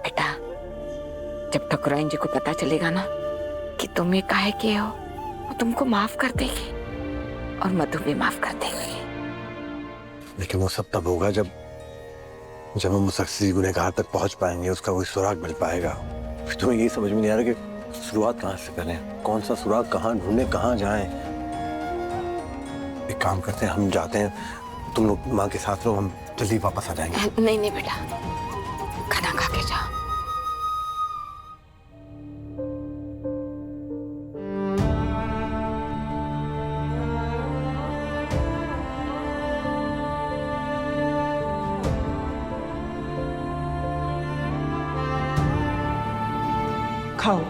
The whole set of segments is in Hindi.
बेटा, जब ठकुराइन जी को पता चलेगा ना कि तुम ये काहे किए हो, वो तुमको माफ कर देगी और मधु भी माफ कर देगी। लेकिन वो सब तब होगा जब हम उस असली गुनहगार तक पहुंच पाएंगे, उसका कोई सुराग मिल पाएगा। फिर तुम्हें यही समझ में नहीं आ रहा कि शुरुआत कहां से करें, कौन सा सुराग कहां ढूंढे, कहां जाएं। एक काम करते हैं, हम जाते हैं, तुम लोग माँ के साथ रहो, हम जल्दी वापस आ जाएंगे। नहीं नहीं बेटा, खाना खा के जाओ। खाओ,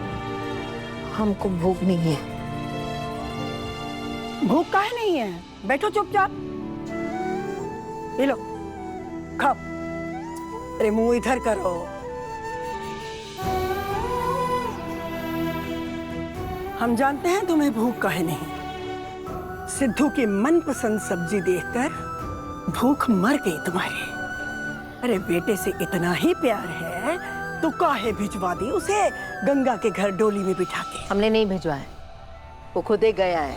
हमको भूख नहीं है। भूख काहे नहीं है? बैठो चुपचाप, ये लो खाओ। अरे मुंह इधर करो। हम जानते हैं तुम्हें भूख काहे नहीं। सिद्धू की मनपसंद सब्जी देखकर भूख मर गई तुम्हारी। अरे बेटे से इतना ही प्यार है तो काहे भिजवा दी उसे गंगा के घर डोली में बिठा के। हमने नहीं भिजवा है, वो खुद ही गया है।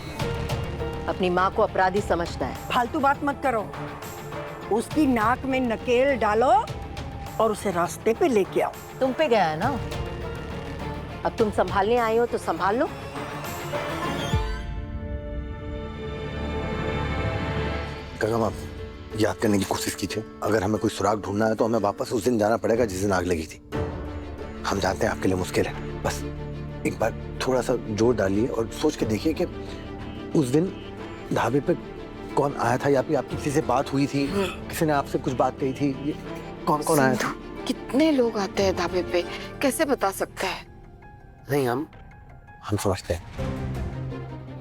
अपनी माँ को अपराधी समझता है। फालतू बात मत करो। उसकी नाक में नकेल डालो और उसे रास्ते पे लेके आओ। तुम पे गया है ना, अब तुम संभालने आई हो तो संभाल लो। गंगा माँ, याद करने की कोशिश कीजिए। अगर हमें कोई सुराग ढूंढना है तो हमें वापस उस दिन जाना पड़ेगा जिस दिन आग लगी थी। हम जानते हैं आपके लिए मुश्किल है, बस एक बार थोड़ा सा जोर डालिए और सोच के देखिए कि उस दिन ढाबे पे कौन आया था, या फिर आपकी किसी से बात हुई थी, किसी ने आपसे कुछ बात कही थी, ये कौन कौन आया था? कितने लोग आते हैं ढाबे पे, कैसे बता सकते हैं? नहीं, हम समझते हैं।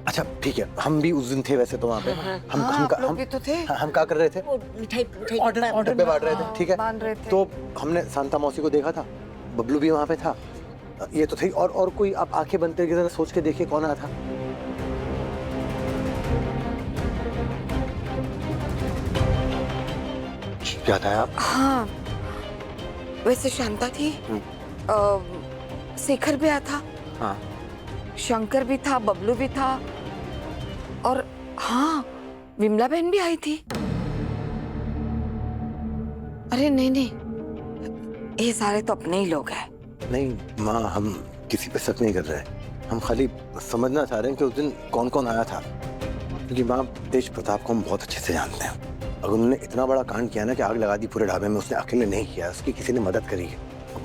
अच्छा ठीक है, हम भी उस दिन थे वैसे तो वहाँ पे। हम भी तो थे। हम क्या कर रहे थे? मिठाई ऑर्डर पे बांट रहे थे, ठीक है। तो हमने शांता मौसी को देखा था, बबलू भी वहाँ पे था, ये तो थे। और कोई आप आंखें बंद करके जरा सोच के देखिए कौन आया था। याद आया आप? हाँ, वैसे शांता थी, शेखर भी आया था, हाँ, शंकर भी था, बबलू भी था, और हाँ, विमला बहन भी आई थी। अरे नहीं नहीं, ये सारे तो अपने ही लोग हैं। नहीं माँ, हम किसी पे शक नहीं कर रहे हैं, हम खाली समझना चाह रहे हैं कि उस दिन कौन कौन आया था। क्योंकि माँ, तेज प्रताप को हम बहुत अच्छे से जानते हैं। अगर उन्होंने इतना बड़ा कांड किया ना कि आग लगा दी पूरे ढाबे में, उसने अकेले नहीं किया, उसकी किसी ने मदद करी है।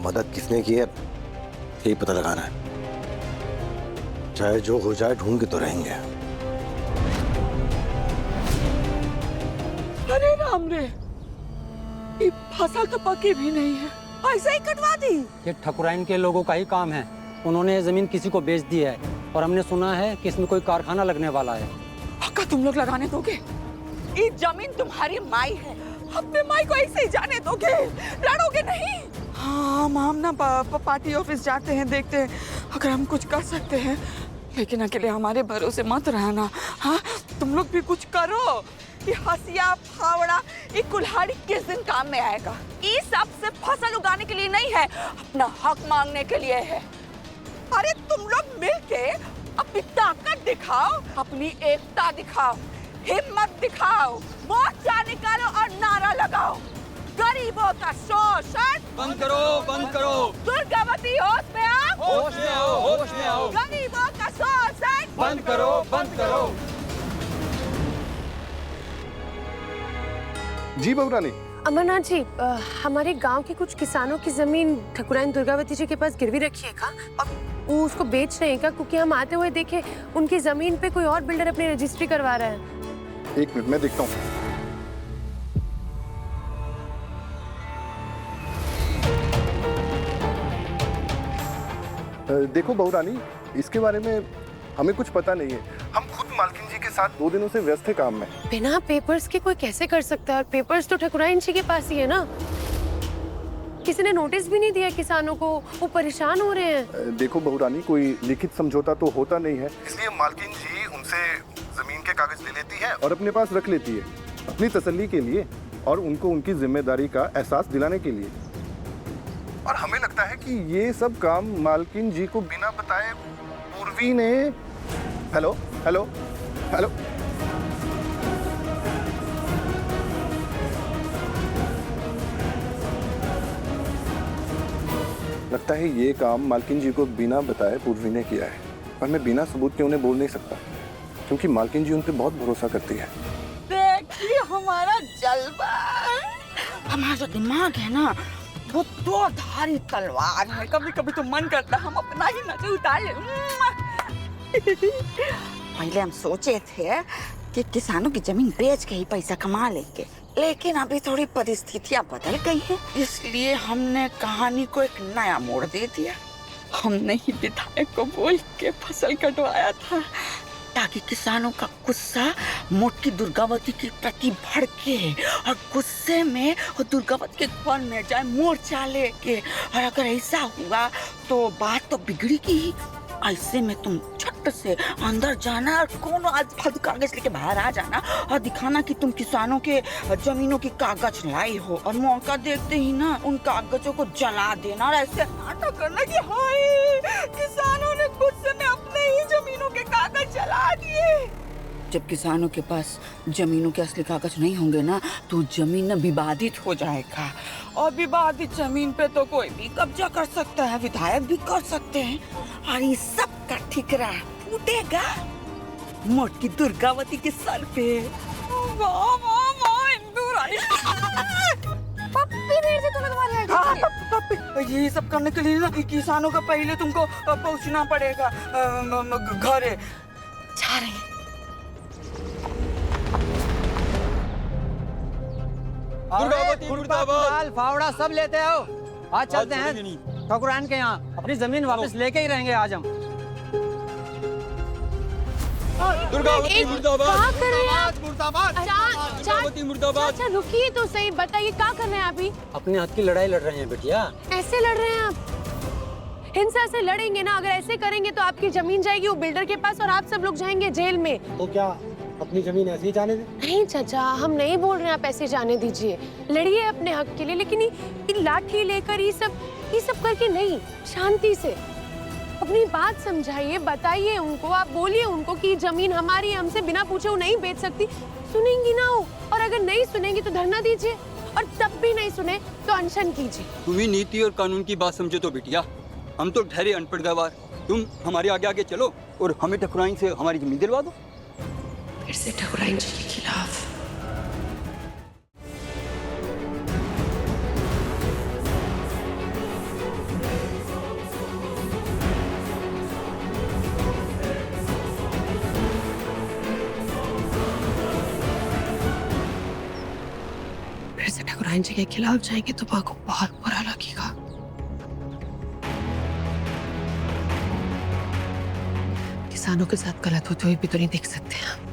मदद किसने की है यही पता लगाना है। चाहे जो हो जाए, ढूंढ के तो रहेंगे। अरे राम रे, ये फसल तो पकी भी नहीं है, ऐसे ही कटवा दी। ये ठकुराइन के लोगों का ही काम है। उन्होंने जमीन किसी को बेच दी है और हमने सुना है कि इसमें कोई कारखाना लगने वाला है। पक्का तुम लोग लगाने दोगे? ये जमीन तुम्हारी माई है, अपने माई को ऐसे ही जाने दोगे? लड़ोगे नहीं? हाँ, हम ना पार्टी ऑफिस जाते हैं, देखते हैं अगर हम कुछ कर सकते हैं, लेकिन अकेले हमारे भरोसे मत रहना। हाँ, तुम लोग भी कुछ करो। ये हसिया फावड़ा, ये कुल्हाड़ी किस दिन काम में आएगा? ये सब सिर्फ फसल उगाने के लिए नहीं है, अपना हक मांगने के लिए है। अरे तुम लोग मिलके अपनी ताकत दिखाओ, अपनी एकता दिखाओ, हिम्मत दिखाओ, मोर्चा निकालो और नारा लगाओ। गरीबों का शोषण बंद करो, बंद करो। दुर्गावती होश में आओ, होश में आओ, होश में आओ। गरीबों का शोषण बंद करो, बंद करो। जी बहुरानी। अमरनाथ जी, हमारे गांव के कुछ किसानों की जमीन ठकुराइन दुर्गावती जी के पास गिरवी रखी है का? और वो उसको बेच रहे हैं का? क्योंकि हम आते हुए देखे उनकी जमीन पे कोई और बिल्डर अपनी रजिस्ट्री करवा रहा है। एक मिनट में देखता हूँ। देखो बहुरानी, इसके बारे में हमें कुछ पता नहीं है। हम खुद मालकिन जी के साथ 2 दिनों से व्यस्त है काम में। बिना पेपर्स के कोई कैसे कर सकता है? और पेपर्स तो ठकुराइन जी के पास ही है ना। किसी ने नोटिस भी नहीं दिया किसानों को, वो परेशान हो रहे हैं। देखो बहुरानी, कोई लिखित समझौता तो होता नहीं है, इसलिए मालकिन जी उनसे जमीन के कागज ले लेती है और अपने पास रख लेती है, अपनी तसल्ली के लिए और उनको उनकी जिम्मेदारी का एहसास दिलाने के लिए। और हमें लगता है कि ये सब काम मालकिन जी को बिना बताए पूर्वी ने। हेलो हेलो हेलो, लगता है ये काम मालकिन जी को बिना बताए पूर्वी ने किया है, और मैं बिना सबूत के उन्हें बोल नहीं सकता, क्योंकि मालकिन जी उन पे बहुत भरोसा करती है। देखिए हमारा जलवा, हमारा जो दिमाग है ना वो दो धारी तलवार है। कभी कभी तो मन करता हम अपना ही नजर उतार ले। पहले हम सोचे थे कि किसानों की जमीन बेच के ही पैसा कमा लेंगे, लेकिन अभी थोड़ी परिस्थितियां बदल गई हैं, इसलिए हमने कहानी को एक नया मोड़ दे दिया। हमने ही विधायक को बोल के फसल कटवाया था ताकि किसानों का गुस्सा मोटकी दुर्गावती के प्रति भड़के और गुस्से में वो दुर्गावती के घर में जाए मोर्चा लेके। और अगर ऐसा हुआ तो बात तो बिगड़ेगी ही। ऐसे में तुम झट से अंदर जाना और कोनो आज फालतू कागज लेके बाहर आ जाना और दिखाना कि तुम किसानों के जमीनों की कागज लाई हो, और मौका देखते ही ना उन कागजों को जला देना और ऐसे नाटक करना कि हाय किसानों ने गुस्से में अपने ही जमीनों के कागज जला दिए। जब किसानों के पास जमीनों के असली कागज नहीं होंगे ना तो जमीन विवादित हो जाएगा, और विवादित जमीन पे तो कोई भी कब्जा कर सकता है, विधायक भी कर सकते हैं, और ये सब का ठिकरा फूटेगा मोटकी दुर्गावती के सर पे। वाह वाह वाह इंदू रानी, पप्पी देर से तुम्हें तुम्हारी हाँ, पप्पी। ये सब करने के लिए ना किसानों का पहले तुमको पहुंचना पड़ेगा घर। जा रहे हैं। मुर्दाबाद, फावड़ा सब लेते आओ। आज चलते हैं ठकुराइन के यहाँ, अपनी जमीन वापस लेके ही रहेंगे आज हम। दुर्गावती मुर्दाबाद, मुर्दाबाद। अच्छा रुकिए तो सही, बताइए क्या कर रहे हैं अभी? अपने हाथ की लड़ाई लड़ रहे हैं बेटिया। ऐसे लड़ रहे हैं आप? हिंसा से लड़ेंगे ना, अगर ऐसे करेंगे तो आपकी जमीन जाएगी वो बिल्डर के पास और आप सब लोग जाएंगे जेल में। तो क्या अपनी जमीन ऐसे ही जाने दे? नहीं चाचा, हम नहीं बोल रहे हैं आप ऐसे जाने दीजिए, लड़िए अपने हक के लिए, लेकिन ये लाठी लेकर ये सब करके नहीं, शांति से अपनी बात समझाइए, बताइए उनको, आप बोलिए उनको कि जमीन हमारी है, हमसे बिना पूछे वो नहीं बेच सकती। सुनेंगी ना वो, और अगर नहीं सुनेंगी तो धरना दीजिए, और तब भी नहीं सुने तो अनशन कीजिए। तुम्हें नीति और कानून की बात समझो तो बिटिया, हम तो ठहरे अनपढ़ गवार, तुम हमारे आगे आगे चलो और हमें ठकुराइन से हमारी जमीन दिलवा दो। फिर से ठकुराइन जी के खिलाफ। फिर से ठकुराइन जी के खिलाफ जाएंगे तो को बहुत बुरा लगेगा। किसानों के साथ गलत होते हुए भी तो नहीं देख सकते हैं।